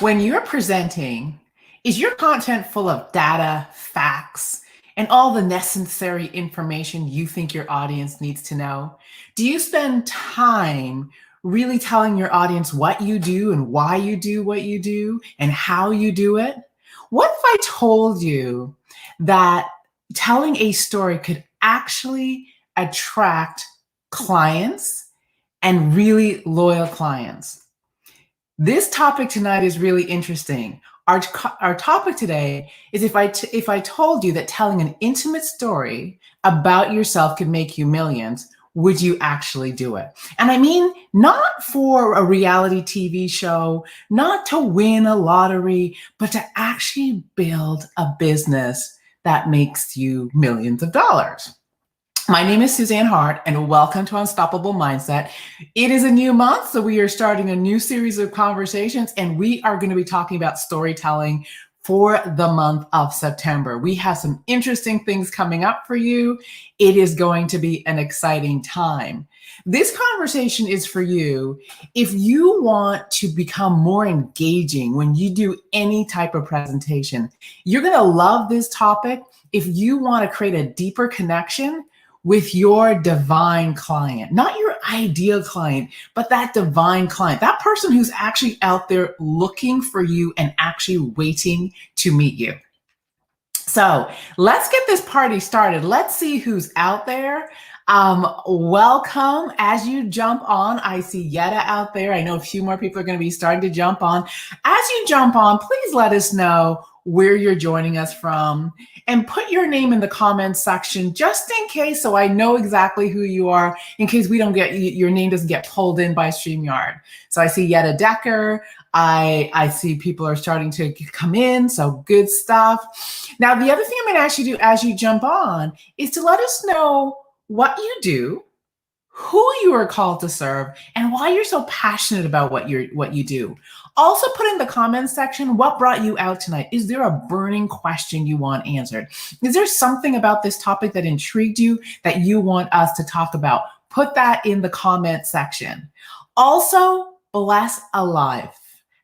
When you're presenting, is your content full of data, facts, and all the necessary information you think your audience needs to know? Do you spend time really telling your audience what you do and why you do what you do and how you do it? What if I told you that telling a story could actually attract clients and really loyal clients? This topic tonight is really interesting. Our topic today is if I told you that telling an intimate story about yourself could make you millions, would you actually do it? And I mean, not for a reality TV show, not to win a lottery, but to actually build a business that makes you millions of dollars. My name is Suzanne Hart, and welcome to Unstoppable Mindset. It is a new month, so we are starting a new series of conversations, and we are going to be talking about storytelling for the month of September. We have some interesting things coming up for you. It is going to be an exciting time. This conversation is for you if you want to become more engaging when you do any type of presentation. You're going to love this topic if you want to create a deeper connection with your divine client, not your ideal client, but that divine client, that person who's actually out there looking for you and actually waiting to meet you. So let's get this party started. Let's see who's out there. Welcome as you jump on. I see Yetta out there. I know a few more people are going to be starting to jump on. As you jump on, please let us know where you're joining us from and put your name in the comments section just in case, so I know exactly who you are, in case we don't get your name doesn't get pulled in by StreamYard. So I see Yetta Decker. I see people are starting to come in, so good stuff. Now, the other thing I'm going to ask you to do as you jump on is to let us know what you do, who you are called to serve, and why you're so passionate about what you do. Also put in the comments section what brought you out tonight. Is there a burning question you want answered? Is there something about this topic that intrigued you that you want us to talk about? Put that in the comment section. Also, bless a life.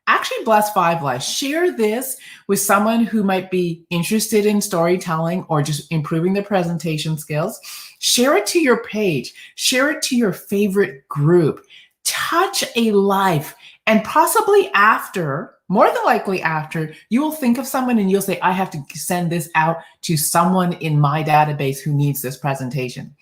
Actually, bless 5 lives. Share this with someone who might be interested in storytelling or just improving their presentation skills. Share it to your page. Share it to your favorite group. Touch a life. And possibly after, more than likely after, you will think of someone and you'll say, I have to send this out to someone in my database who needs this presentation.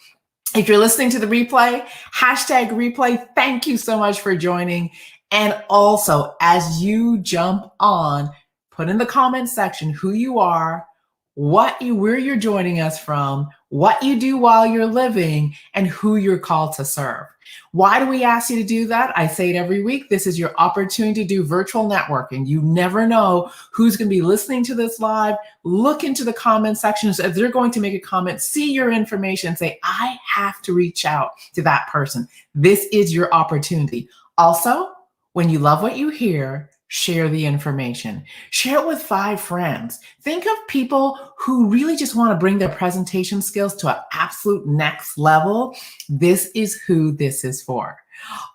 If you're listening to the replay, #replay, thank you so much for joining. And also, as you jump on, put in the comment section who you are, where you're joining us from, what you do while you're living, and who you're called to serve. Why do we ask you to do that? I say it every week. This is your opportunity to do virtual networking. You never know who's going to be listening to this live. Look into the comment sections. If they're going to make a comment, see your information and say, I have to reach out to that person. This is your opportunity. Also, when you love what you hear, share the information. Share it with 5 friends. Think of people who really just want to bring their presentation skills to an absolute next level. This is who this is for.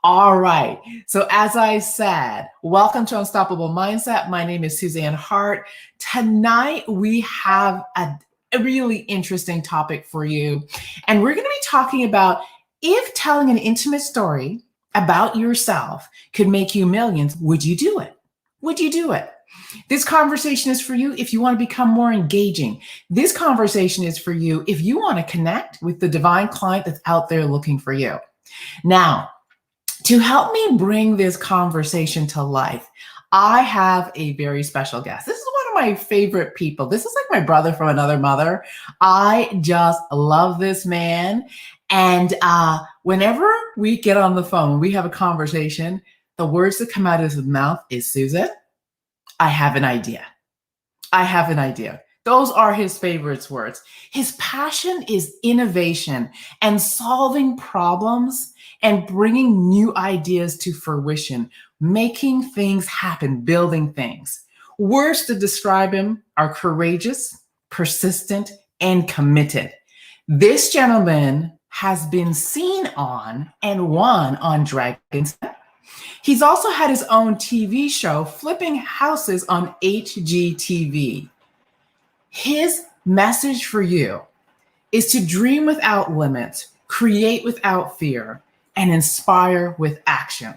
All right. So as I said, welcome to Unstoppable Mindset. My name is Suzanne Hart. Tonight, we have a really interesting topic for you. And we're going to be talking about if telling an intimate story about yourself could make you millions, would you do it? Would you do it? This conversation is for you if you want to become more engaging. This conversation is for you if you want to connect with the divine client that's out there looking for you. Now, to help me bring this conversation to life, I have a very special guest. This is one of my favorite people. This is like my brother from another mother. I just love this man. And whenever we get on the phone, we have a conversation, the words that come out of his mouth is, Susan, I have an idea. I have an idea. Those are his favorite words. His passion is innovation and solving problems and bringing new ideas to fruition, making things happen, building things. Words to describe him are courageous, persistent, and committed. This gentleman has been seen on and won on Dragon's Den. He's also had his own TV show, Flipping Houses, on HGTV. His message for you is to dream without limits, create without fear, and inspire with action.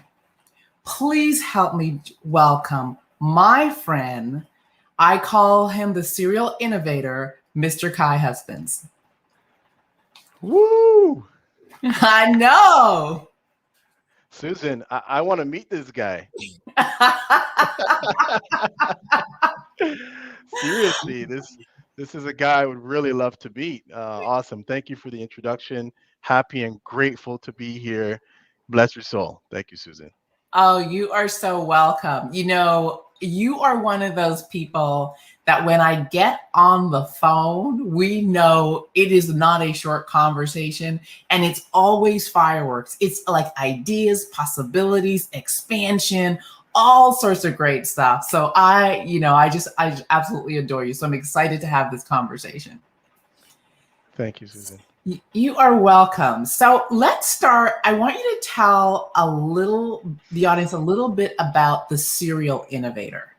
Please help me welcome my friend. I call him the serial innovator, Mr. Kye Husbands. Woo! I know. Susan, I want to meet this guy. Seriously, this is a guy I would really love to meet. Awesome. Thank you for the introduction. Happy and grateful to be here. Bless your soul. Thank you, Susan. Oh, you are so welcome. You know, you are one of those people that when I get on the phone, we know it is not a short conversation and it's always fireworks. It's like ideas, possibilities, expansion, all sorts of great stuff. So I absolutely adore you. So I'm excited to have this conversation. Thank you, Susan. You are welcome. So let's start. I want you to tell the audience a little bit about the serial innovator.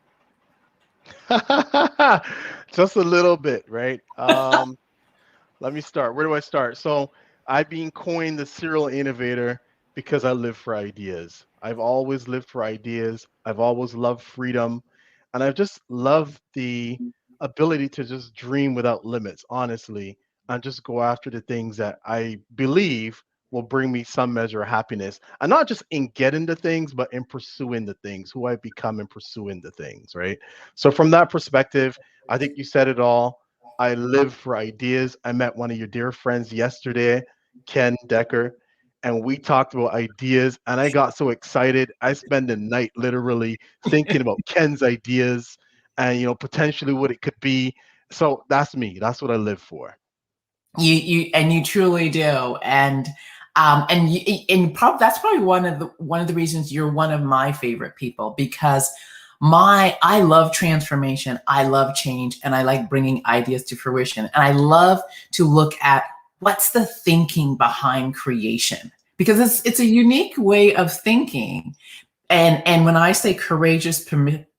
Just a little bit, right? Let me start. Where do I start? So I've been coined the serial innovator because I live for ideas. I've always lived for ideas. I've always loved freedom. And I've just loved the ability to just dream without limits, honestly, and just go after the things that I believe will bring me some measure of happiness. And not just in getting the things, but in pursuing the things, who I become in pursuing the things, right? So from that perspective, I think you said it all. I live for ideas. I met one of your dear friends yesterday, Ken Decker, and we talked about ideas. And I got so excited. I spent the night literally thinking about Ken's ideas and potentially what it could be. So that's me. That's what I live for. You truly do, and probably that's probably one of the reasons you're one of my favorite people, because I love transformation, I love change, and I like bringing ideas to fruition, and I love to look at what's the thinking behind creation, because it's a unique way of thinking. And when I say courageous,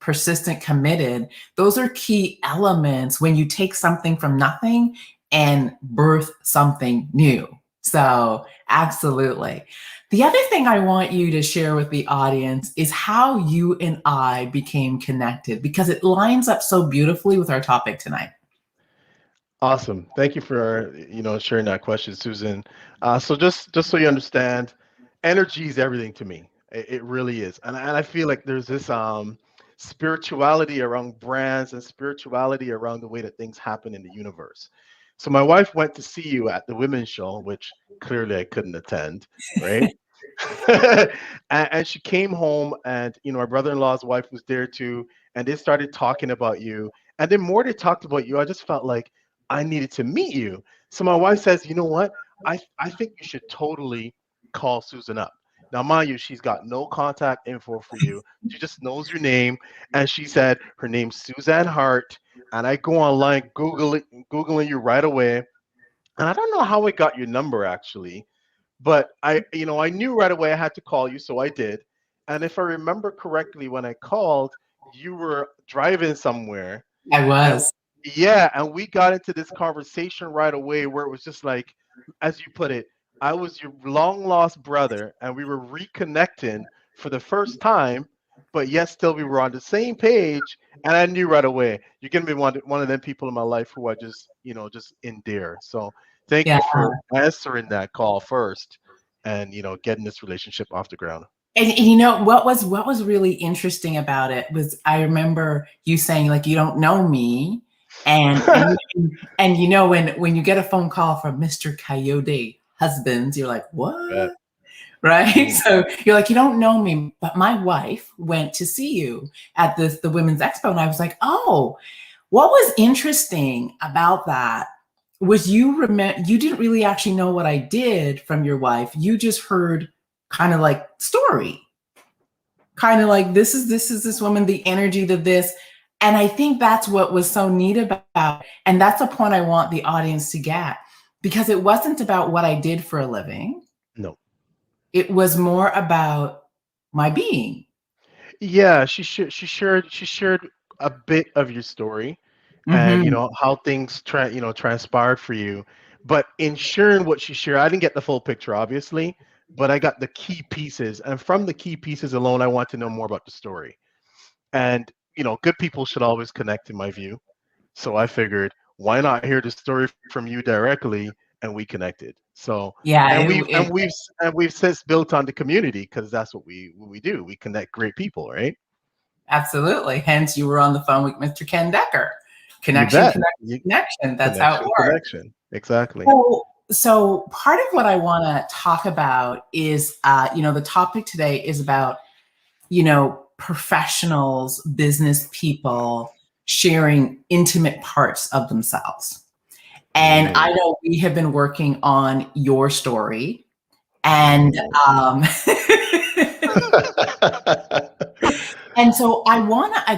persistent, committed, those are key elements when you take something from nothing and birth something new. So absolutely. The other thing I want you to share with the audience is how you and I became connected, because it lines up so beautifully with our topic tonight. Awesome. Thank you for sharing that question, Susan. So just so you understand, energy is everything to me. It really is, and I feel like there's this spirituality around brands and spirituality around the way that things happen in the universe. So my wife went to see you at the women's show, which clearly I couldn't attend, right? And she came home, and my brother-in-law's wife was there too, and they started talking about you. And the more they talked about you, I just felt like I needed to meet you. So my wife says, you know what? I think you should totally call Susan up. Now, mind you, she's got no contact info for you. She just knows your name. And she said her name's Suzanne Hart. And I go online, Googling you right away. And I don't know how I got your number actually, but I knew right away I had to call you, so I did. And if I remember correctly, when I called, you were driving somewhere. I And was. yeah, and we got into this conversation right away where it was just like, as you put it, I was your long lost brother, and we were reconnecting for the first time, but yet still we were on the same page. And I knew right away you're gonna be one of them people in my life who I just endear. So thank Yeah. you for answering that call first, and getting this relationship off the ground. And what was really interesting about it was, I remember you saying, like, you don't know me. And when you get a phone call from Mr. Kye Husbands, you're like, Yeah. what? Right? So you're like, you don't know me, but my wife went to see you at the Women's Expo. And I was like, oh, what was interesting about that was you didn't really actually know what I did from your wife. You just heard kind of like story, kind of like, this is this woman, the energy of this. And I think that's what was so neat about, and that's a point I want the audience to get, because it wasn't about what I did for a living. No. It was more about my being. Yeah, she shared a bit of your story, and Hmm. how things transpired for you. But in sharing what she shared, I didn't get the full picture, obviously, but I got the key pieces, and from the key pieces alone, I want to know more about the story. And good people should always connect, in my view. So I figured, why not hear the story from you directly, and we connected. So, Yeah, and we've since built on the community, because that's what we do. We connect great people, right? absolutely. Hence, you were on the phone with Mr. Ken Decker. You Connection, bet. connection, connection. That's how it Connection, works. connection. Exactly. So part of what I want to talk about is, the topic today is about, professionals, business people sharing intimate parts of themselves. And I Mm. know we have been working on your story, and Mm. and so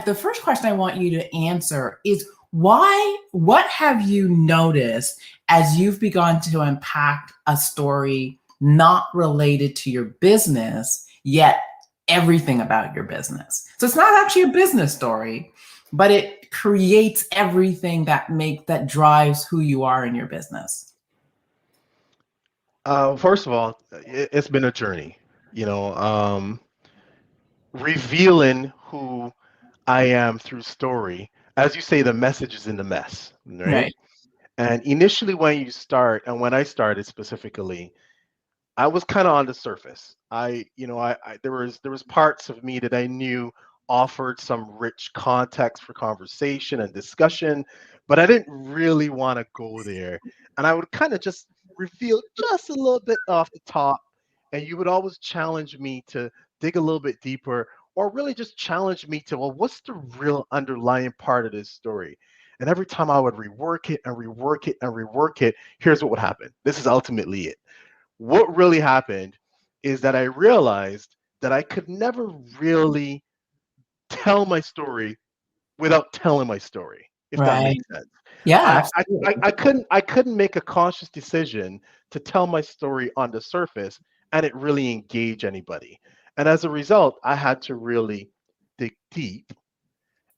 the first question I want you to answer is what have you noticed as you've begun to unpack a story not related to your business, yet everything about your business? So it's not actually a business story, but it creates everything that drives who you are in your business. First of all, it's been a journey. You know, um, Revealing who I am through story. As you say, the message is in the mess, right? Right. And initially, when I started specifically, I was kind of on the surface. There was parts of me that I knew offered some rich context for conversation and discussion, but I didn't really want to go there. And I would kind of just reveal just a little bit off the top, and you would always challenge me to dig a little bit deeper, or really just challenge me to, well, what's the real underlying part of this story? And every time I would rework it and rework it and rework it, here's what would happen. This is ultimately it. What really happened is that I realized that I could never really tell my story without telling my story, if that Right. makes sense. Yeah, I couldn't make a conscious decision to tell my story on the surface and it really engage anybody. And as a result, I had to really dig deep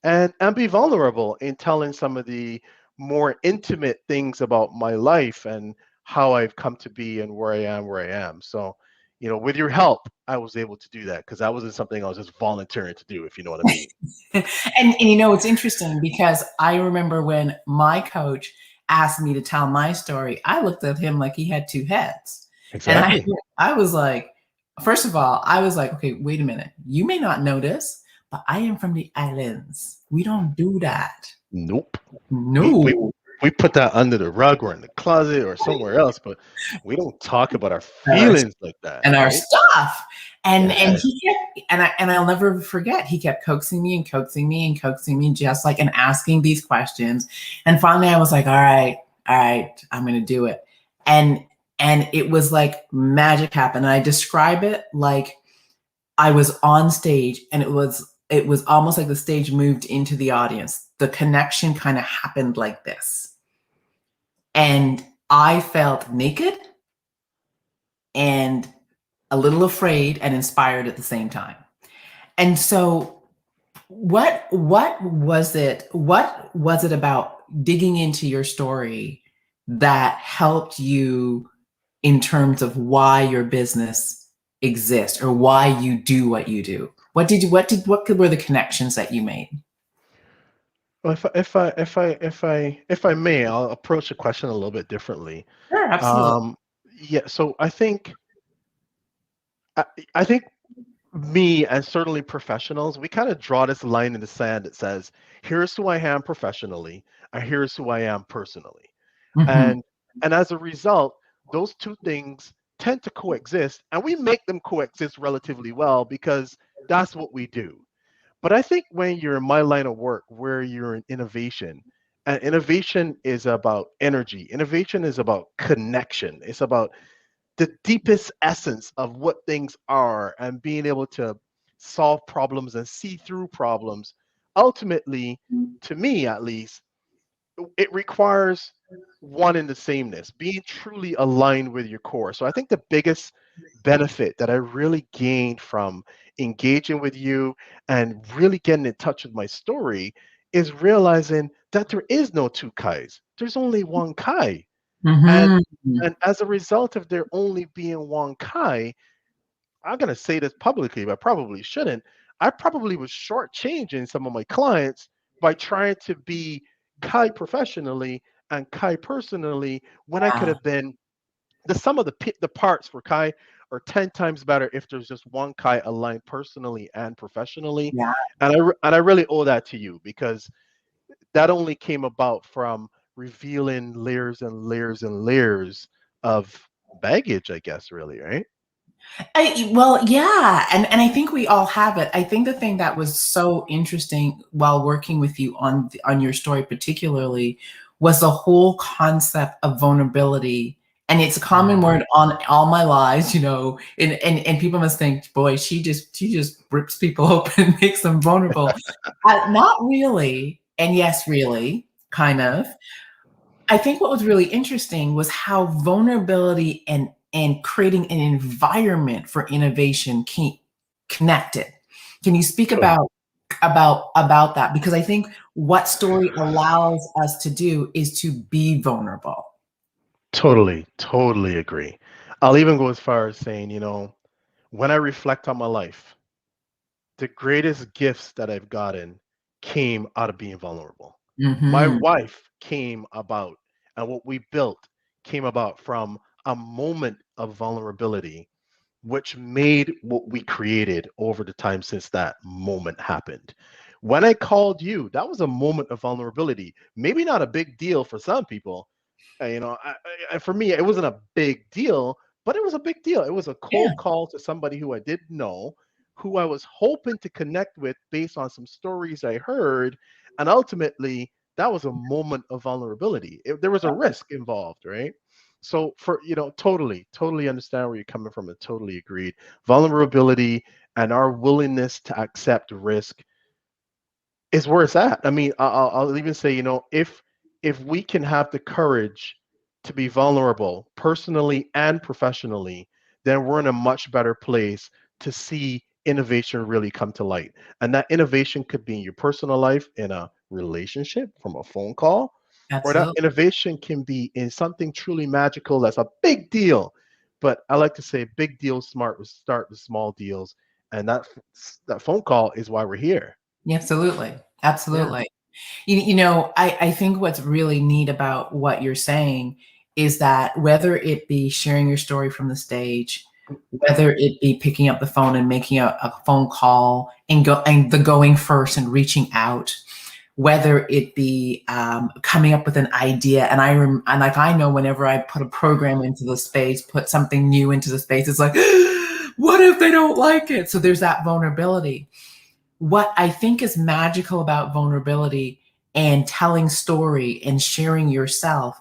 and be vulnerable in telling some of the more intimate things about my life and how I've come to be and where I am. So, with your help, I was able to do that because that wasn't something I was just volunteering to do, if you know what I mean. and it's interesting because I remember when my coach asked me to tell my story, I looked at him like he had two heads. And Exactly. I was like, first of all, I was like, okay, wait a minute. You may not know this, but I am from the islands. We don't do that. Nope. We we No. we put that under the rug or in the closet or somewhere else, but we don't talk about our Our feelings like that, and our right? stuff. And Yeah. he kept I'll never forget, he kept coaxing me and coaxing me and coaxing me, just like, and asking these questions. And finally I was like, all right, I'm gonna do it. And it was like magic happened. And I describe it like I was on stage, and it was almost like the stage moved into the audience. The connection kind of happened like this. And I felt naked and a little afraid and inspired at the same time. And so what was it about digging into your story that helped you in terms of why your business exists or why you do what you do? What were the connections that you made? Well, if I may, I'll approach the question a little bit differently. Sure, absolutely. Um, yeah, so I, I think me and certainly professionals, we kind of draw this line in the sand that says, here's who I am professionally, and here's who I am personally. Hmm. And as a result, those two things tend to coexist, and we make them coexist relatively well because that's what we do. But I think when you're in my line of work, where you're in innovation, and innovation is about energy, innovation is about connection, it's about the deepest essence of what things are and being able to solve problems and see through problems. Ultimately, to me at least, it requires one in the sameness, being truly aligned with your core. So I think the biggest benefit that I really gained from engaging with you and really getting in touch with my story is realizing that there is no two Kyes. There's only one Kye. And Hmm. and as a result of there only being one Kye, I'm gonna say this publicly, but I probably shouldn't. I probably was shortchanging some of my clients by trying to be Kai professionally and Kai personally when I could Yeah. have been the sum of the parts for Kai are 10 times better if there's just one Kai aligned personally and professionally. Yeah. And I really owe that to you because that only came about from revealing layers and layers and layers of baggage, I guess, really, right? Well, yeah, and I think we all have it. I think the thing that was so interesting while working with you on your story particularly was the whole concept of vulnerability. And it's a common Mm. word on all my lives, and people must think, boy, she just rips people open, makes them vulnerable. Not really, and yes, really, kind of. I think what was really interesting was how vulnerability and creating an environment for innovation connected. Can you speak Totally. about that? Because I think what story allows us to do is to be vulnerable. Totally, totally agree. I'll even go as far as saying, when I reflect on my life, the greatest gifts that I've gotten came out of being vulnerable. My Hmm. wife came about, and what we built came about from a moment of vulnerability, which made what we created over the time since that moment happened. When I called you, that was a moment of vulnerability. Maybe not a big deal for some people, for me, it wasn't a big deal, but it was a big deal. It was a Yeah, cold call to somebody who I didn't know, who I was hoping to connect with based on some stories I heard. And ultimately, that was a moment of vulnerability. There was a risk involved, right? So, totally, totally understand where you're coming from and totally agreed. Vulnerability and our willingness to accept risk is where it's at. I mean, I'll even say, if we can have the courage to be vulnerable personally and professionally, then we're in a much better place to see innovation really come to light. And that innovation could be in your personal life, in a relationship, from a phone call, or that absolutely. innovation can be in something truly magical that's a big deal. But I like to say, big deals smart with start with small deals, and that phone call is why we're here. Yeah, absolutely. Yeah. Absolutely. I think what's really neat about what you're saying is that whether it be sharing your story from the stage, whether it be picking up the phone and making a phone call and the going first and reaching out, whether it be coming up with an idea. And like I know whenever I put a program into the space, put something new into the space, it's like, what if they don't like it? So there's that vulnerability. What I think is magical about vulnerability and telling story and sharing yourself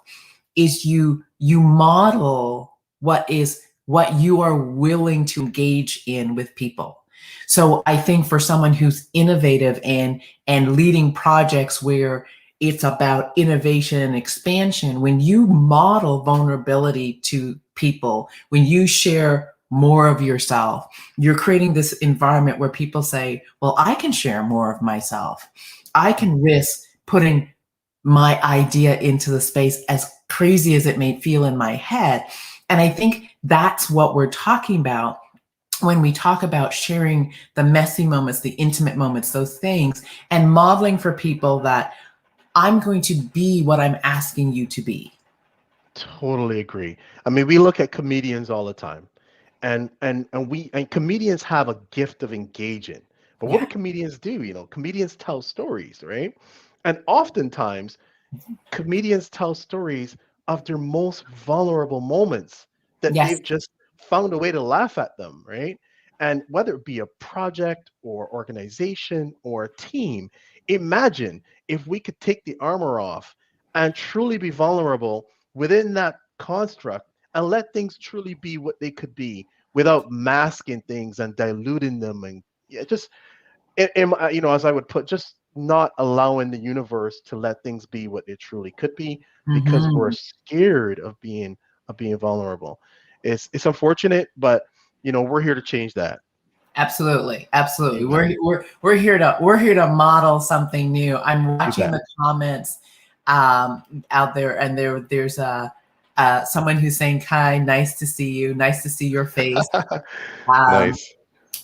is you model what you are willing to engage in with people. So I think for someone who's innovative and leading projects where it's about innovation and expansion, when you model vulnerability to people, when you share more of yourself, you're creating this environment where people say, well, I can share more of myself. I can risk putting my idea into the space, as crazy as it may feel in my head. And I think that's what we're talking about when we talk about sharing the messy moments, the intimate moments, those things, and modeling for people that I'm going to be what I'm asking you to be. Totally agree. I mean, we look at comedians all the time, and comedians have a gift of engaging. But what do Yeah. comedians do? Comedians tell stories, right? And oftentimes, comedians tell stories of their most vulnerable moments that Yes. they've just found a way to laugh at them, right? And whether it be a project or organization or a team, imagine if we could take the armor off and truly be vulnerable within that construct and let things truly be what they could be without masking things and diluting them and, yeah, just as I would put, just not allowing the universe to let things be what it truly could be because we're Hmm. scared of being vulnerable. It's unfortunate, but we're here to change that. Absolutely, absolutely. Amen. We're here to model something new. I'm You watching bet. the comments out there, and there's a someone who's saying, "Kai, nice to see you. Nice to see your face." Um, Nice.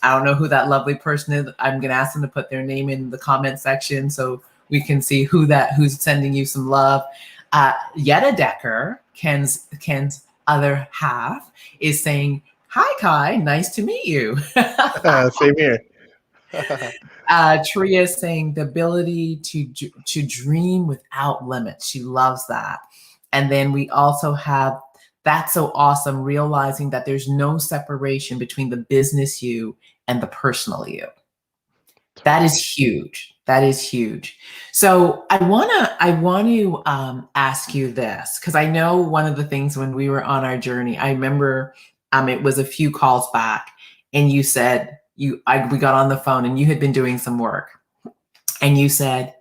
I don't know who that lovely person is. I'm gonna ask them to put their name in the comment section so we can see who's sending you some love. Yetta Decker, Ken's other half, is saying, "Hi Kai, nice to meet you." Same here. Tria is saying the ability to dream without limits. She loves that. And then we also have that's so awesome, realizing that there's no separation between the business you and the personal you. That is Totally. huge. That is huge. So I want to ask you this because I know one of the things when we were on our journey, I remember it was a few calls back, and you said we got on the phone and you had been doing some work, and you said,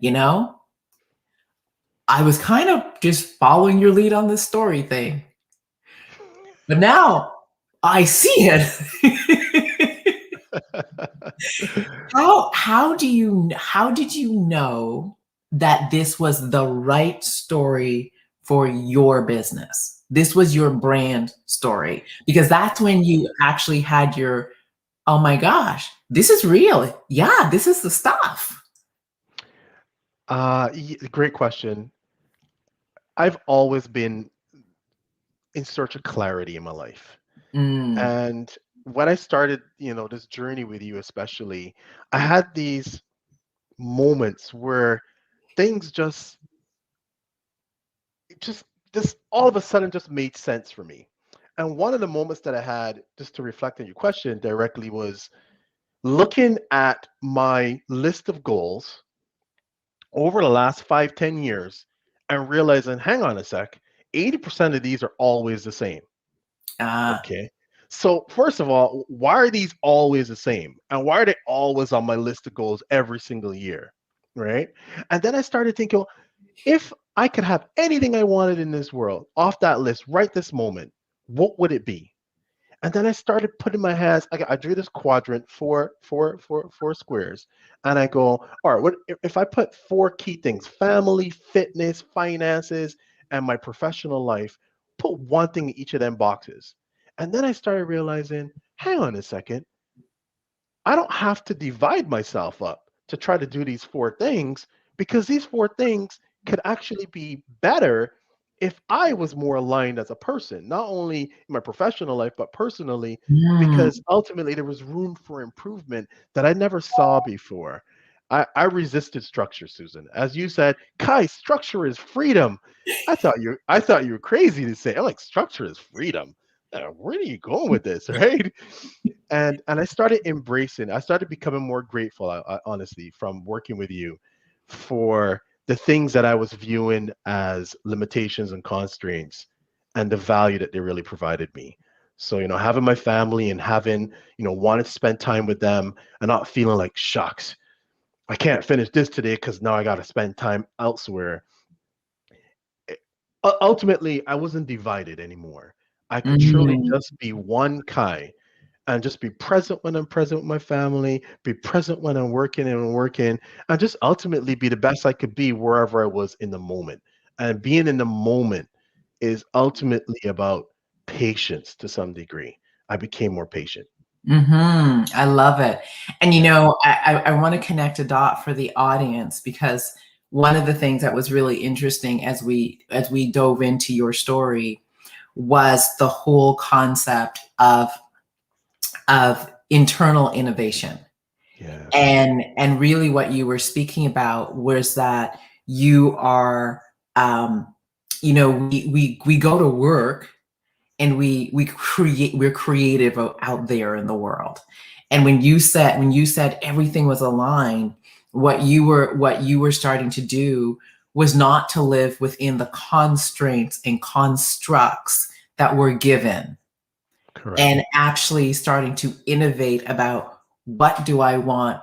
I was kind of just following your lead on this story thing, but now I see it. How did you know that this was the right story for your business? This was your brand story because that's when you actually had your, oh my gosh, this is real. Yeah, this is the stuff. Great question. I've always been in search of clarity in my life. Mm, And when I started, this journey with you, especially, I had these moments where things just, just all of a sudden just made sense for me. And one of the moments that I had, just to reflect on your question directly, was looking at my list of goals over the last 5, 10 years and realizing, hang on a sec, 80% of these are always the same. ah, Okay. So first of all, why are these always the same? And why are they always on my list of goals every single year? Right. And then I started thinking, well, if I could have anything I wanted in this world off that list right this moment, what would it be? And then I started putting my hands. I drew this quadrant, four squares, and I go, all right, what if I put four key things: family, fitness, finances, and my professional life? Put one thing in each of them boxes, and then I started realizing, hang on a second, I don't have to divide myself up to try to do these four things because these four things could actually be better if I was more aligned as a person, not only in my professional life, but personally, mm. because ultimately there was room for improvement that I never saw before. I resisted structure, Susan. As you said, Kai, structure is freedom. I thought you were crazy to say. I'm like, structure is freedom. Where are you going with this, right? And I started becoming more grateful, honestly, from working with you for the things that I was viewing as limitations and constraints and the value that they really provided me. So, having my family and having, wanting to spend time with them and not feeling like, shucks, I can't finish this today because now I got to spend time elsewhere. Ultimately, I wasn't divided anymore. I could truly Mm. just be one Kai and just be present when I'm present with my family, be present when I'm working and working, and just ultimately be the best I could be wherever I was in the moment. And being in the moment is ultimately about patience to some degree. I became more patient. I love it. And Yeah. I want to connect a dot for the audience because one of the things that was really interesting as we dove into your story was the whole concept of internal innovation. Yes. And really what you were speaking about was that you are we go to work and we're creative out there in the world. And when you said everything was aligned, what you were starting to do was not to live within the constraints and constructs that were given, Correct. and actually starting to innovate about what do I want,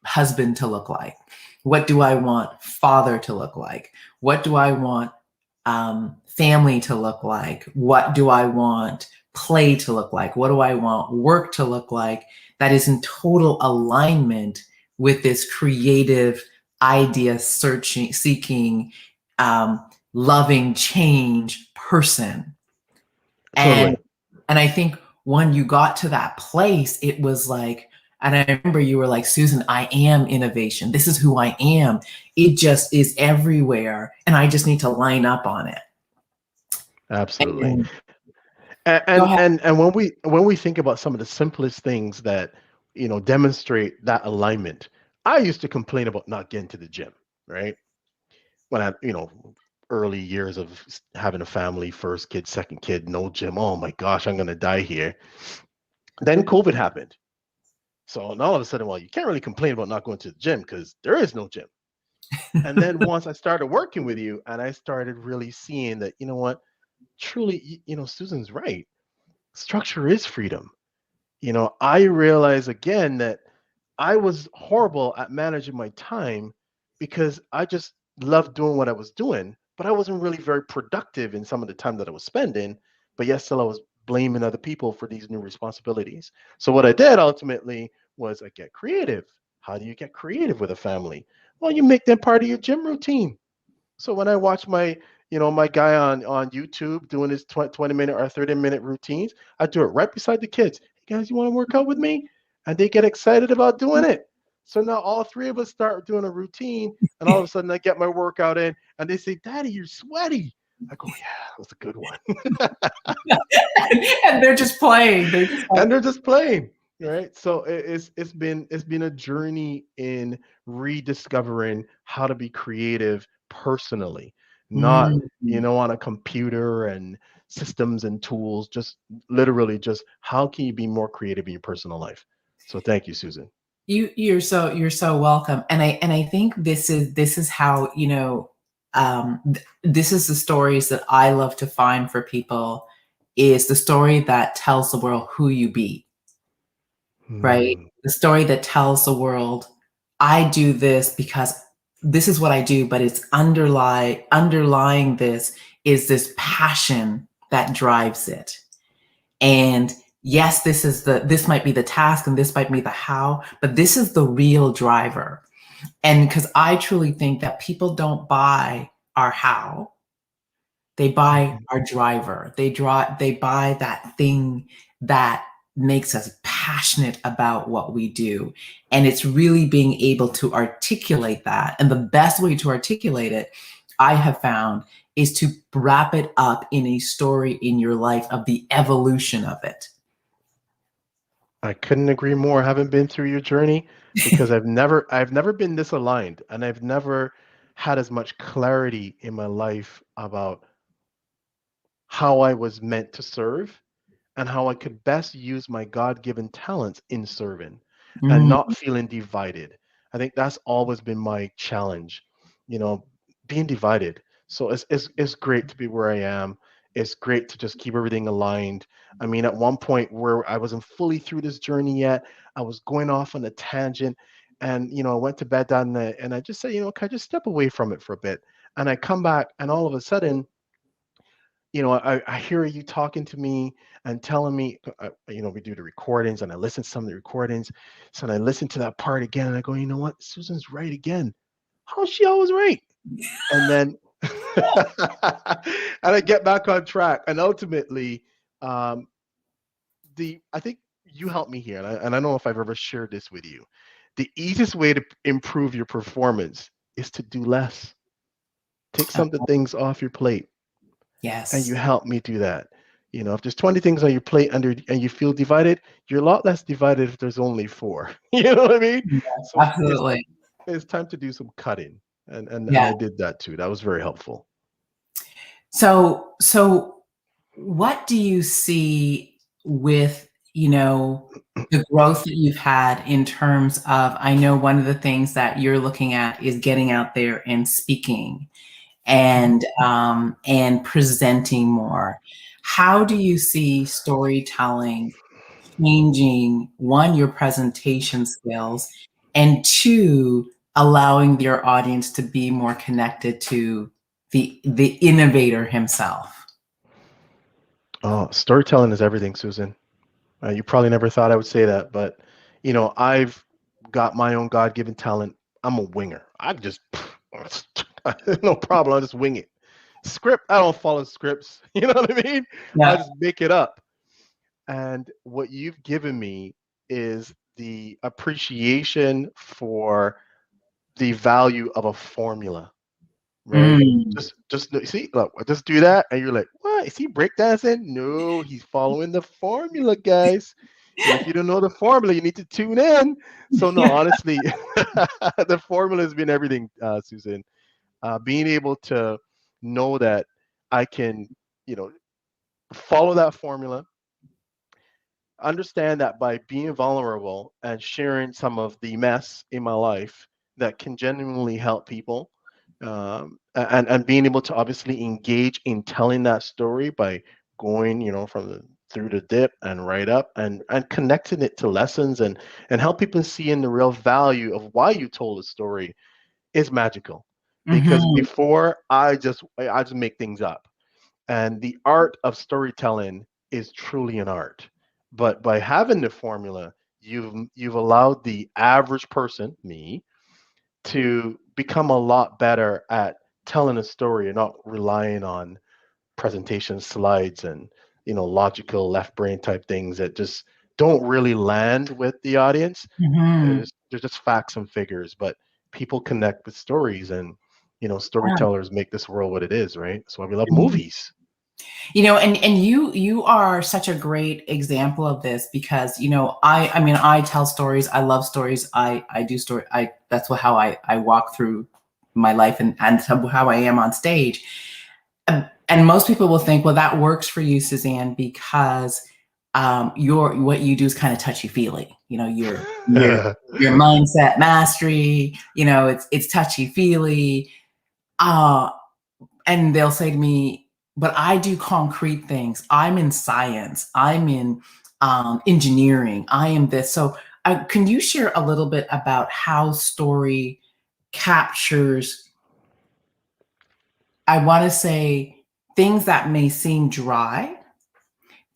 husband to look like? What do I want father to look like? What do I want family to look like? What do I want play to look like? What do I want work to look like that is in total alignment with this creative idea searching, seeking, loving change person? And Totally. and I think when you got to that place, it was like, and I remember you were like, Susan, I am innovation. This is who I am. It just is everywhere. And I just need to line up on it. Absolutely. And And go and ahead. and, and when we think about some of the simplest things that demonstrate that alignment, I used to complain about not getting to the gym, right? When I, early years of having a family, first kid, second kid, no gym. Oh my gosh, I'm gonna die here. Then COVID happened. So now all of a sudden, well, you can't really complain about not going to the gym because there is no gym. And then once I started working with you and I started really seeing that, what, truly, Susan's right. Structure is freedom. I realize again that I was horrible at managing my time because I just loved doing what I was doing, but I wasn't really very productive in some of the time that I was spending. But yes, still I was blaming other people for these new responsibilities. So what I did ultimately was I get creative. How do you get creative with a family? Well, you make them part of your gym routine. So when I watch my guy on YouTube doing his 20-minute or 30-minute routines, I do it right beside the kids. Hey guys, you want to work out with me? And they get excited about doing it. So now all three of us start doing a routine, and all of a sudden I get my workout in, and they say, "Daddy, you're sweaty." I go, "Yeah, that was a good one." And they're just playing. They're just like, And they're just playing, right? So it's been a journey in rediscovering how to be creative personally, not mm. on a computer and systems and tools, just literally just how can you be more creative in your personal life. So thank you, Susan. You're so welcome. And I think this is how, this is the stories that I love to find for people, is the story that tells the world who you be, right? Hmm. The story that tells the world, I do this because this is what I do, but it's underlying this is this passion that drives it. And yes, this might be the task and this might be the how, but this is the real driver. And because I truly think that people don't buy our how, they buy Mhm. our driver. They buy that thing that makes us passionate about what we do. And it's really being able to articulate that. And the best way to articulate it, I have found, is to wrap it up in a story in your life of the evolution of it. I couldn't agree more. I haven't been through your journey because I've never been this aligned, and I've never had as much clarity in my life about how I was meant to serve and how I could best use my God given talents in serving and Mm, not feeling divided. I think that's always been my challenge, you know, being divided. So it's great to be where I am. It's great to just keep everything aligned. I mean, at one point where I wasn't fully through this journey yet, I was going off on a tangent, and I went to bed that night and I just said, can I just step away from it for a bit? And I come back, and all of a sudden, I hear you talking to me and telling me, we do the recordings, and I listen to some of the recordings. So then I listen to that part again and I go, you know what? Susan's right again. How's she always right? And then, and I get back on track. And ultimately, um, I think you helped me here. And I don't know if I've ever shared this with you. The easiest way to improve your performance is to do less. Take some of the things off your plate, and you yes, help me do that. If there's 20 things on your plate and you feel divided, you're a lot less divided if there's only four. You know what I mean? So absolutely. it's time to do some cutting. And Yeah. I did that too. That was very helpful. So what do you see with, the growth that you've had in terms of, I know one of the things that you're looking at is getting out there and speaking and presenting more. How do you see storytelling changing, one, your presentation skills, and two, allowing your audience to be more connected to the innovator himself? Oh, storytelling is everything, Susan. You probably never thought I would say that, but I've got my own God-given talent. I'm a winger. I just no problem. I just wing it. Script, I don't follow scripts. You know what I mean? I Yeah. just make it up. And what you've given me is the appreciation for the value of a formula, right? Mm. Just see, look, just do that, and you're like, what? Is he breakdancing? No, he's following the formula, guys. And if you don't know the formula, you need to tune in. So no, honestly, the formula has been everything, Susan. Being able to know that I can, you know, follow that formula, understand that by being vulnerable and sharing some of the mess in my life that can genuinely help people, and being able to obviously engage in telling that story by going, from through the dip and right up, and connecting it to lessons, and help people see in the real value of why you told a story is magical. Because Mm-hmm. before I just make things up, and the art of storytelling is truly an art. But by having the formula, you've allowed the average person, me, to become a lot better at telling a story and not relying on presentation slides and logical left brain type things that just don't really land with the audience. Mm-hmm. They're just facts and figures, but people connect with stories, and storytellers make this world what it is, right? That's why we love Yeah. movies. And you are such a great example of this, because I mean, I tell stories. I love stories. I do story. That's how I walk through my life, and how I am on stage. And most people will think, well, that works for you, Suzanne, because what you do is kind of touchy feely. Your mindset mastery. It's touchy feely. And they'll say to me, but I do concrete things. I'm in science. I'm in engineering. I am this. So can you share a little bit about how story captures, I want to say, things that may seem dry,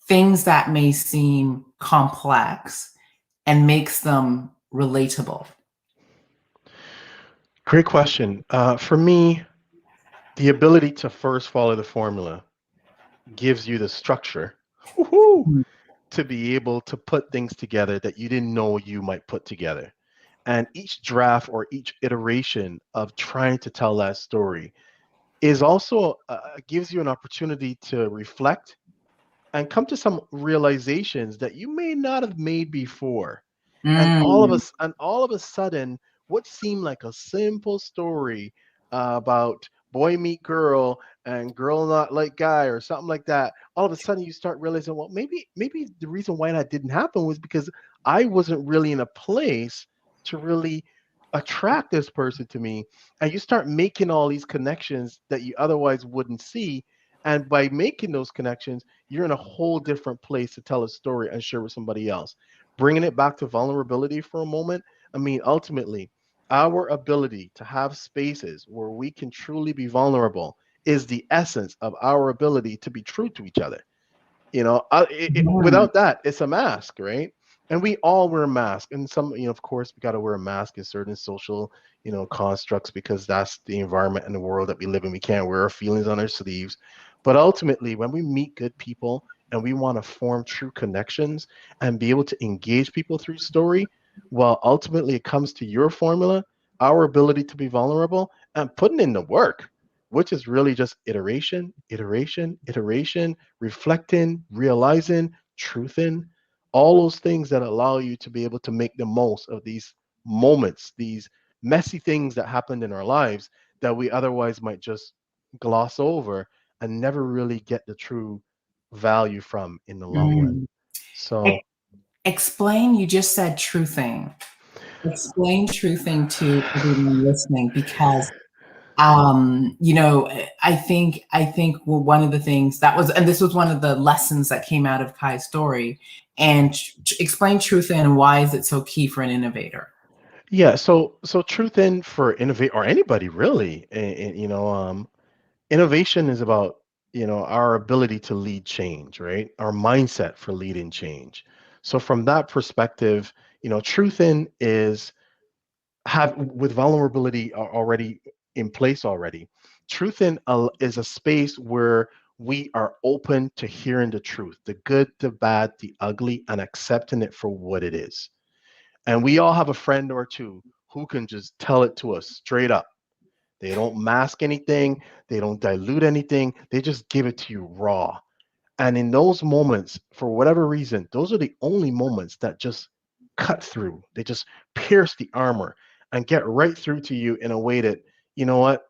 things that may seem complex, and makes them relatable? Great question. For me, the ability to first follow the formula gives you the structure, woo-hoo, to be able to put things together that you didn't know you might put together. And each draft or each iteration of trying to tell that story is also gives you an opportunity to reflect and come to some realizations that you may not have made before. And Mm. all of a sudden, what seemed like a simple story about boy meet girl and girl not like guy or something like that, all of a sudden you start realizing, well, maybe the reason why that didn't happen was because I wasn't really in a place to really attract this person to me. And you start making all these connections that you otherwise wouldn't see. And by making those connections, you're in a whole different place to tell a story and share with somebody else. Bringing it back to vulnerability for a moment, I mean, ultimately, our ability to have spaces where we can truly be vulnerable is the essence of our ability to be true to each other. Mm. Without that, it's a mask, right? And we all wear a mask. And some, of course, we got to wear a mask in certain social, constructs, because that's the environment and the world that we live in. We can't wear our feelings on our sleeves. But ultimately, when we meet good people and we want to form true connections and be able to engage people through story, well, ultimately, it comes to your formula, our ability to be vulnerable and putting in the work, which is really just iteration, iteration, iteration, reflecting, realizing, truthing, all those things that allow you to be able to make the most of these moments, these messy things that happened in our lives that we otherwise might just gloss over and never really get the true value from in the long run. Mm. So, Explain, you just said truthing. Explain truthing to everyone listening, because I think one of the things that was, and this was one of the lessons that came out of Kye's story, and explain truthing and why is it so key for an innovator? Yeah, so truth in for innovate or anybody really, innovation is about, our ability to lead change, right? Our mindset for leading change. So from that perspective, truth in is have with vulnerability already in place already. Truth in is a space where we are open to hearing the truth, the good, the bad, the ugly, and accepting it for what it is. And we all have a friend or two who can just tell it to us straight up. They don't mask anything, they don't dilute anything, they just give it to you raw. And in those moments, for whatever reason, those are the only moments that just cut through. They just pierce the armor and get right through to you in a way that, you know what?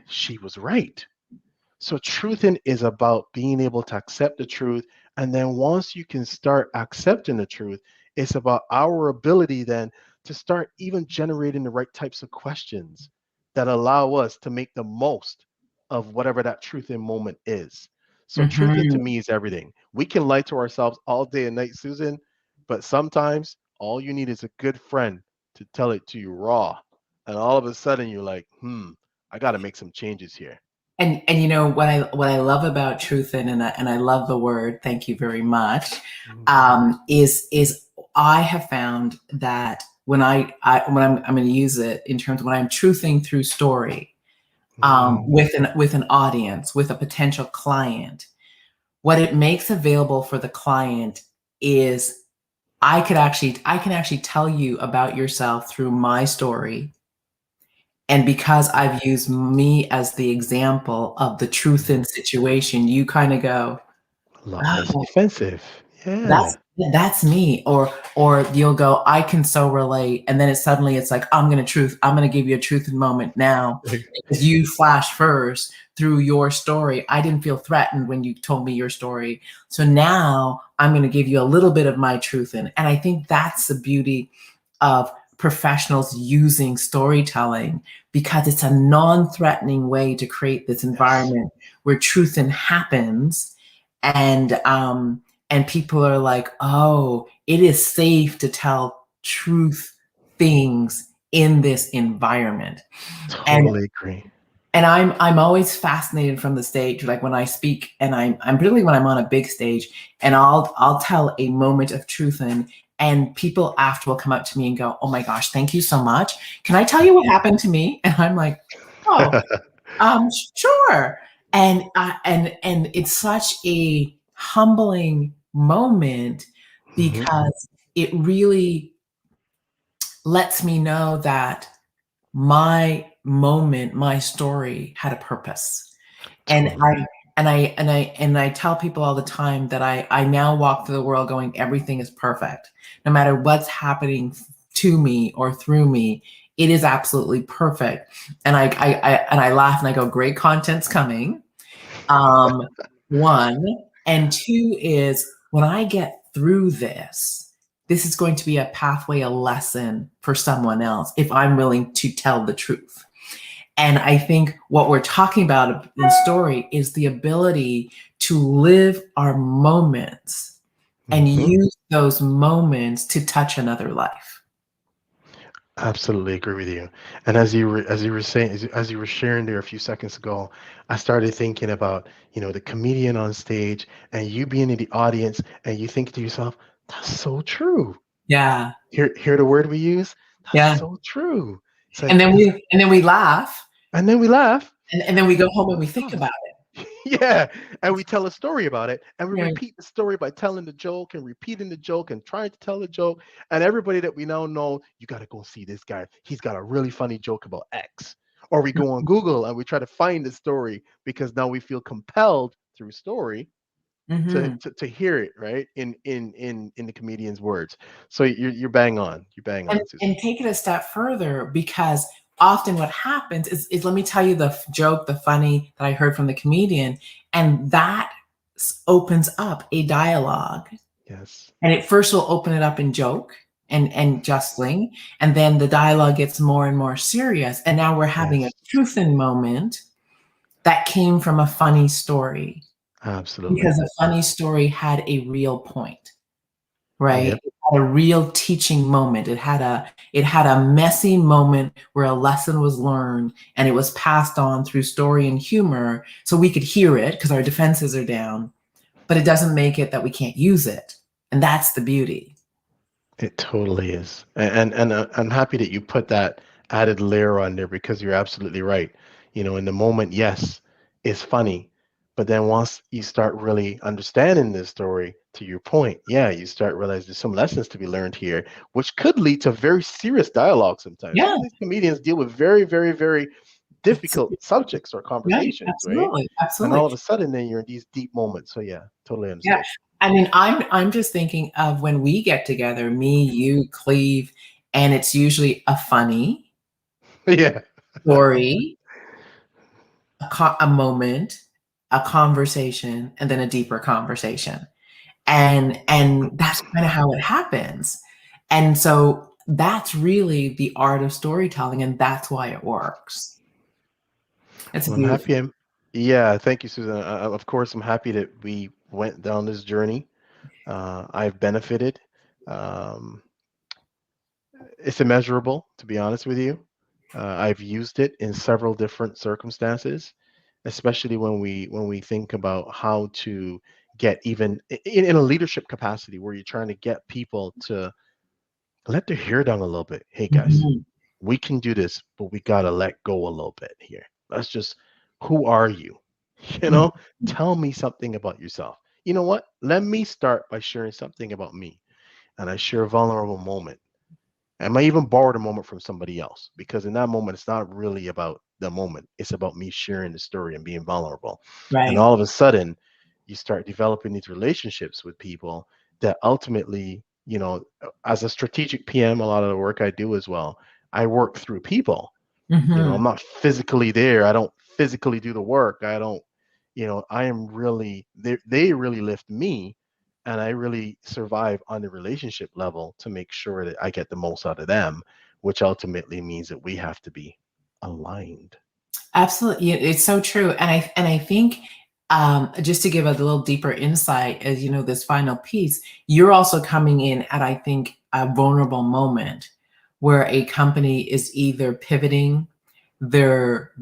She was right. So truthing is about being able to accept the truth. And then once you can start accepting the truth, it's about our ability then to start even generating the right types of questions that allow us to make the most of whatever that truth in moment is. So truthing to Hmm. me is everything. We can lie to ourselves all day and night, Susan, but sometimes all you need is a good friend to tell it to you raw. And all of a sudden you're like, I got to make some changes here. And you know what I love about truth and I love the word. Thank you very much. Mhm. Is I have found that when I'm going to use it in terms of when I'm truthing through story Mm, with an audience with a potential client, what it makes available for the client is I can actually tell you about yourself through my story. And because I've used me as the example of the truth mhm. in situation, you kind of go, Love this oh, defensive. that's Yeah. that's me. Or you'll go, I can so relate. And then it's like, I'm gonna give you a truth moment now because you flash first through your story. I didn't feel threatened when you told me your story. So now I'm gonna give you a little bit of my truth in. And I think that's the beauty of professionals using storytelling because it's a non-threatening way to create this Yes. environment where truth in happens and people are like, oh, it is safe to tell truth things in this environment. And Totally agree. I'm always fascinated from the stage, like when I speak, and I'm really when I'm on a big stage, and I'll tell a moment of truth and people after will come up to me and go, oh my gosh, thank you so much. Can I tell you what happened to me? And I'm like, oh, sure. And it's such a humbling moment Mhm. because it really lets me know that my moment, my story had a purpose. And Totally. I tell people all the time that I now walk through the world going, everything is perfect. No matter what's happening to me or through me, it is absolutely perfect. And I laugh and I go, great content's coming. Um, one. And two is when I get through this, this is going to be a pathway, a lesson for someone else if I'm willing to tell the truth. And I think what we're talking about in story is the ability to live our moments and Mhm. use those moments to touch another life. Absolutely agree with you. And as you were saying, as you were sharing there a few seconds ago, I started thinking about, the comedian on stage and you being in the audience and you think to yourself, that's so true. Yeah. Hear the word we use? That's Yeah. so true. It's And like then this, we laugh and then we laugh. and then we go home Oh and we my think God. about Yeah, and we tell a story about it, and we it. repeat the story by telling the joke and repeating the joke and trying to tell the joke. And everybody that we now know, you got to go see this guy. He's got a really funny joke about X. Or we go on Google and we try to find the story because now we feel compelled through story to Hmm. to hear it right in the comedian's words. So you're bang on. You're bang on, Susan. And take it a step further because often what happens is let me tell you the joke, the funny that I heard from the comedian, and that opens up a dialogue. Yes. And it first will open it up in joke and justling, and then the dialogue gets more and more serious. And now we're having a Yes. truthin moment that came from a funny story Absolutely. because a funny story had a real point. right? Yep. It had a real teaching moment. It had a messy moment where a lesson was learned and it was passed on through story and humor so we could hear it because our defenses are down, but it doesn't make it that we can't use it. And that's the beauty. It totally is. And I'm happy that you put that added layer on there because you're absolutely right. In the moment, yes, it's funny, but then once you start really understanding this story, to your point, yeah, you start realizing there's some lessons to be learned here, which could lead to very serious dialogue sometimes. Some Yeah. of these comedians deal with very, very, very difficult Absolutely. subjects or Right. conversations, right? Absolutely. And all Absolutely. of a sudden, then you're in these deep moments. So yeah, totally Yeah. understood. I mean, I'm just thinking of when we get together, me, you, Cleve, and it's usually a funny Yeah. story, a moment, a conversation, and then a deeper conversation. And that's kind of how it happens. And so that's really the art of storytelling, and that's why it works. It's Well, I'm beautiful. happy. Yeah, thank you, Susan. Of course, I'm happy that we went down this journey. I've benefited. Um, it's immeasurable, to be honest with you. I've used it in several different circumstances, especially when we think about how to get even in a leadership capacity where you're trying to get people to let their hair down a little bit. Hey, guys, Mhm. we can do this, but we got to let go a little bit here. That's just, who are you? You Mhm. know, tell me something about yourself. You know what? Let me start by sharing something about me. And I share a vulnerable moment. I might even borrow the moment from somebody else because in that moment, it's not really about the moment. It's about me sharing the story and being vulnerable. And Right. all of a sudden, you start developing these relationships with people that ultimately, as a strategic PM, a lot of the work I do as well, I work through people. Mhm. I'm not physically there. I don't physically do the work. I don't, I am really, they really lift me and I really survive on the relationship level to make sure that I get the most out of them, which ultimately means that we have to be aligned. Absolutely. Yeah, it's so true. And I think just to give a little deeper insight, as you know, this final piece, you're also coming in at, I think, a vulnerable moment where a company is either pivoting, they're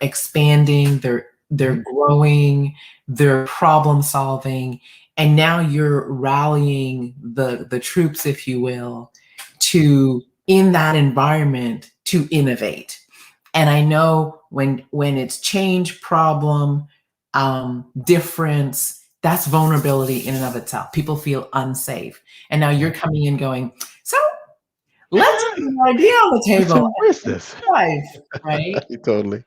expanding, they're Mhm. growing, they're problem solving, and now you're rallying the troops, if you will, to in that environment to innovate. And I know when it's change, problem, difference, that's vulnerability in and of itself. People feel unsafe, and now you're Yep. coming in going, so let's put an idea on the Let's table embrace and this. thrive, right? Totally.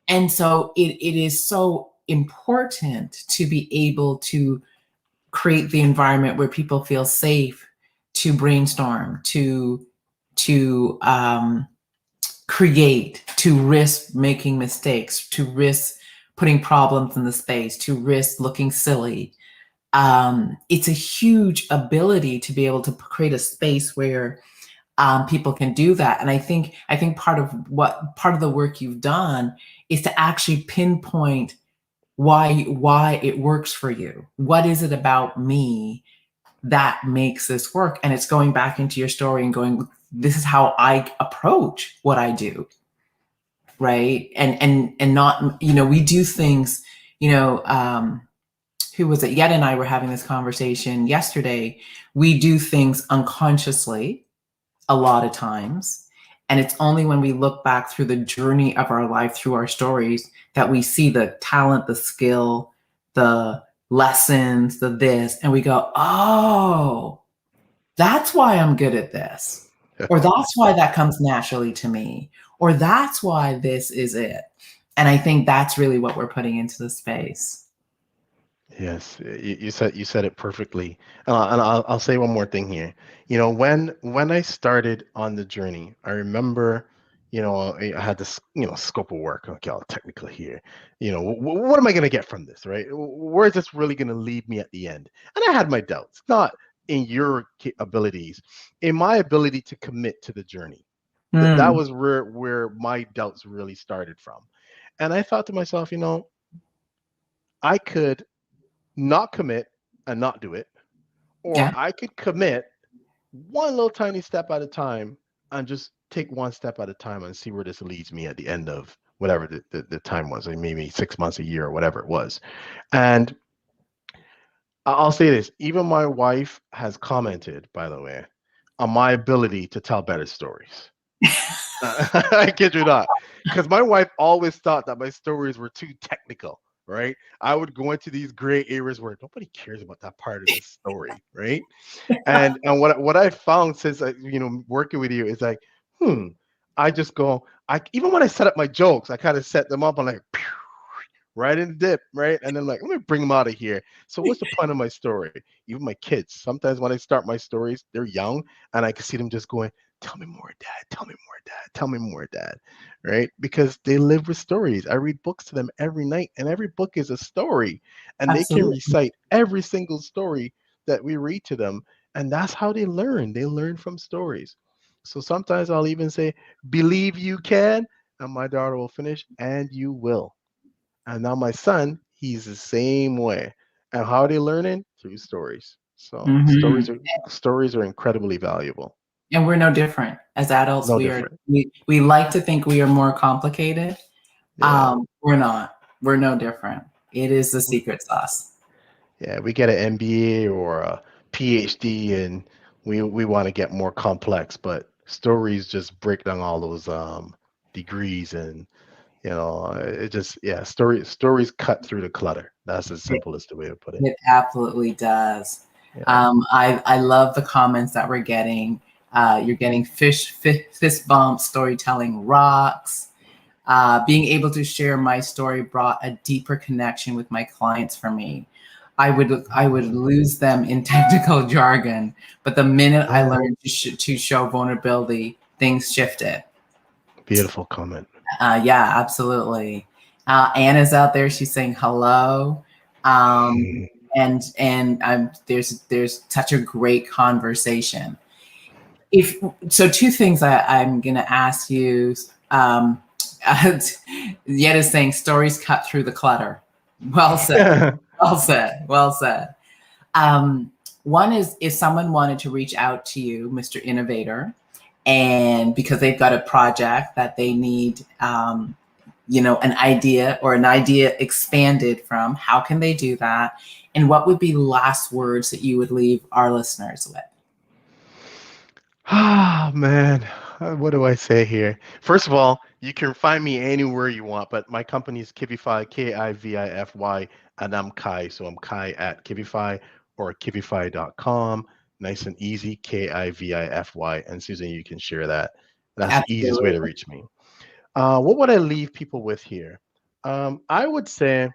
And so it is so important to be able to create the environment where people feel safe to brainstorm, to create, to risk making mistakes, to risk putting problems in the space, to risk looking silly. It's a huge ability to be able to create a space where people can do that. And I think part of the work you've done is to actually pinpoint why it works for you. What is it about me that makes this work? And it's going back into your story and going, this is how I approach what I do, right? And not, we do things, you know, who was it? Yet and I were having this conversation yesterday. We do things unconsciously a lot of times. And it's only when we look back through the journey of our life, through our stories, that we see the talent, the skill, the lessons, the this, and we go, oh, that's why I'm good at this. Or that's why that comes naturally to me. Or that's why this is it. And I think that's really what we're putting into the space. Yes, you said it perfectly. And I'll say one more thing here. When I started on the journey, I remember, I had this, scope of work. Okay, I'll technically here. What am I going to get from this, right? Where is this really going to lead me at the end? And I had my doubts, not in your abilities, in my ability to commit to the journey. That Mm, was where my doubts really started from. And I thought to myself, I could not commit and not do it, or Yeah, I could commit one little tiny step at a time and just take one step at a time and see where this leads me at the end of whatever the time was, like maybe 6 months, a year, or whatever it was. And I'll say this, even my wife has commented, by the way, on my ability to tell better stories. I kid you not. Because my wife always thought that my stories were too technical, right? I would go into these gray areas where nobody cares about that part of the story, right? And what I found since working with you is like, I just go, I even when I set up my jokes, I kind of set them up on like right in the dip, right? And then like, let me bring them out of here. So what's the point of my story? Even my kids, sometimes when I start my stories, they're young and I can see them just going, tell me more, dad, tell me more, dad, tell me more, dad, right? Because they live with stories. I read books to them every night and every book is a story and they can absolutely. recite every single story that we read to them. And that's how they learn. They learn from stories. So sometimes I'll even say, believe you can. And my daughter will finish, and you will. And now my son, he's the same way. And how are they learning? Through stories. So Hmm. stories are incredibly valuable. And we're no different as adults. No different. We like to think we are more complicated. Yeah. We're not. We're no different. It is the secret sauce. Yeah. We get an MBA or a PhD and we want to get more complex, but stories just break down all those degrees and it just yeah, stories cut through the clutter. That's as It, simple as the way to put it. it absolutely does. Yeah. I love the comments that we're getting. You're getting fist bump, storytelling rocks. Being able to share my story brought a deeper connection with my clients for me. I would Mhm. lose them in technical jargon, but the minute I Yeah. learned to show vulnerability, things shifted. Beautiful comment. Yeah, absolutely. Anna's out there. She's saying hello. Um, and there's such a great conversation. If so, two things I'm going to ask you. Yet is saying stories cut through the clutter. Well said. Well said. Well said. One is if someone wanted to reach out to you, Mr. Innovator, and because they've got a project that they need, an idea or an idea expanded from, how can they do that? And what would be last words that you would leave our listeners with? Ah, man. What do I say here? First of all, you can find me anywhere you want, but my company is Kivify, Kivify, and I'm Kai. So I'm Kai at Kivify or kivify.com. Nice and easy, Kivify. And Susan, you can share that. That's the easiest way to Absolutely. reach me. What would I leave people with here? I would say,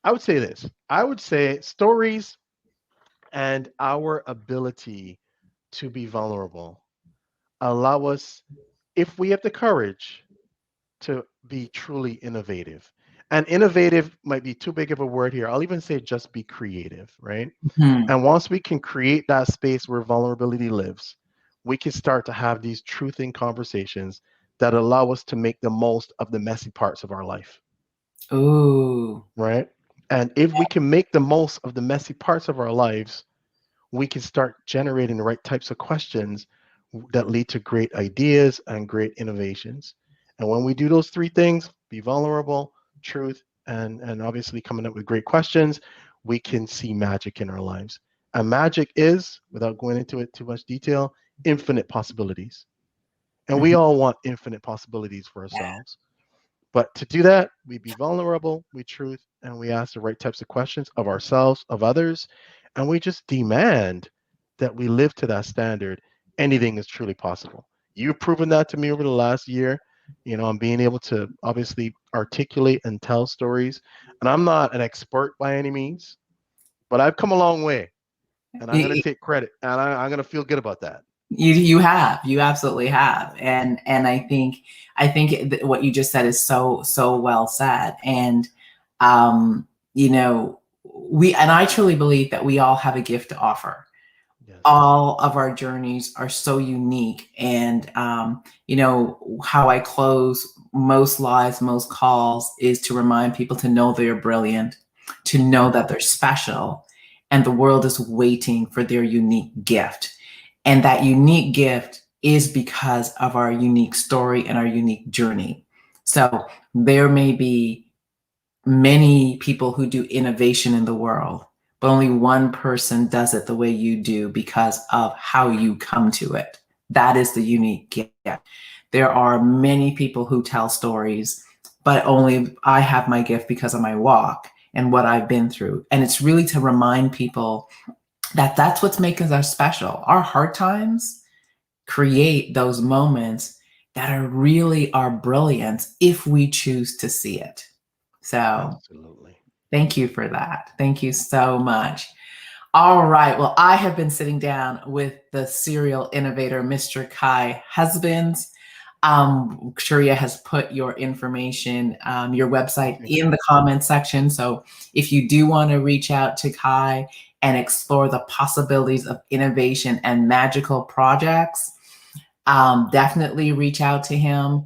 this. I would say stories and our ability to be vulnerable allow us, if we have the courage, to be truly innovative. And innovative might be too big of a word here. I'll even say just be creative, right? Mhm. And once we can create that space where vulnerability lives, we can start to have these truthing conversations that allow us to make the most of the messy parts of our life, Ooh. right? And if we can make the most of the messy parts of our lives, we can start generating the right types of questions that lead to great ideas and great innovations. And when we do those three things, be vulnerable, truth, and obviously coming up with great questions, we can see magic in our lives. And magic is, without going into it too much detail, infinite possibilities. And we Mhm. all want infinite possibilities for ourselves. But to do that, we be vulnerable, we truth, and we ask the right types of questions of ourselves, of others, and we just demand that we live to that standard. Anything is truly possible. You've proven that to me over the last year. I'm being able to obviously articulate and tell stories. And I'm not an expert by any means, but I've come a long way. And I'm going to You, take credit and I'm going to feel good about that. you absolutely have, and I think what you just said is so well said, and you know we and I truly believe that we all have a gift to offer. Yes. All of our journeys are so unique, and how I close most lives, most calls is to remind people to know they're brilliant, to know that they're special, and the world is waiting for their unique gift. And that unique gift is because of our unique story and our unique journey. So there may be many people who do innovation in the world, but only one person does it the way you do because of how you come to it. That is the unique gift. There are many people who tell stories, but only I have my gift because of my walk and what I've been through. And it's really to remind people that that's what's making us special. Our hard times create those moments that are really our brilliance if we choose to see it. So Absolutely. thank you for that. Thank you so much. All right. Well, I have been sitting down with the serial innovator, Mr. Kye Husbands. Sharia has put your information, your website in the comment section. So if you do want to reach out to Kye and explore the possibilities of innovation and magical projects, definitely reach out to him.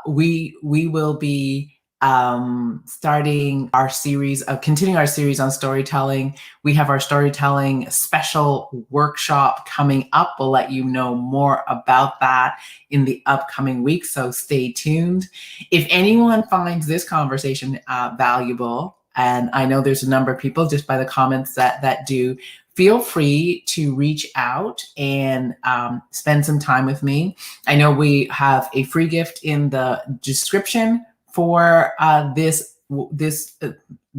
We will be continuing our series on storytelling. We have our storytelling special workshop coming up. We'll let you know more about that in the upcoming weeks, so stay tuned. If anyone finds this conversation valuable, and I know there's a number of people just by the comments that do, feel free to reach out and spend some time with me. I know we have a free gift in the description for this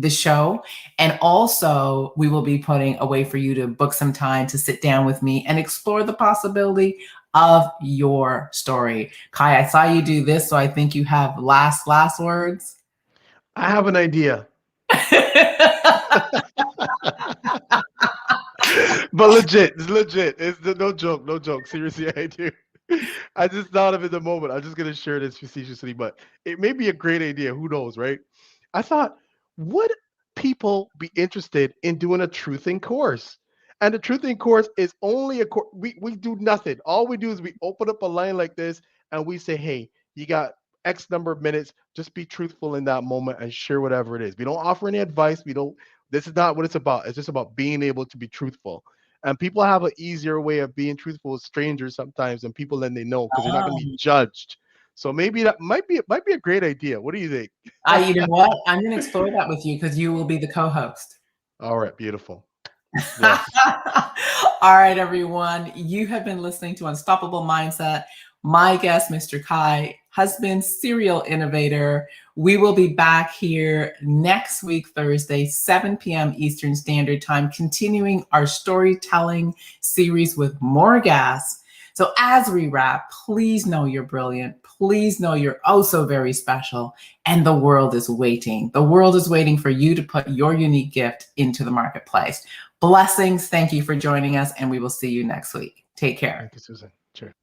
show, and also we will be putting a way for you to book some time to sit down with me and explore the possibility of your story. Kye, I saw you do this, so I think you have last words. I have an idea. But legit, it's legit. It's no joke. Seriously, I do. I just thought of it in the moment. I'm just gonna share this facetiously, but it may be a great idea. Who knows, right? I thought, would people be interested in doing a truthing course? And the truthing course is only a course. We do nothing. All we do is we open up a line like this and we say, hey, you got X number of minutes. Just be truthful in that moment and share whatever it is. We don't offer any advice. This is not what it's about. It's just about being able to be truthful. And people have an easier way of being truthful with strangers sometimes than people than they know, because they're not going to be judged. So maybe that might be a great idea. What do you think? You know what? I'm going to explore that with you because you will be the co-host. All right, beautiful. Yes. All right, everyone. You have been listening to Unstoppable Mindset. My guest, Mr. Kye Husbands, serial innovator. We will be back here next week, Thursday, 7 p.m. Eastern Standard Time, continuing our storytelling series with more gas. So as we wrap, please know you're brilliant. Please know you're oh so very special. And the world is waiting. The world is waiting for you to put your unique gift into the marketplace. Blessings. Thank you for joining us, and we will see you next week. Take care. Thank you, Susan. Cheers.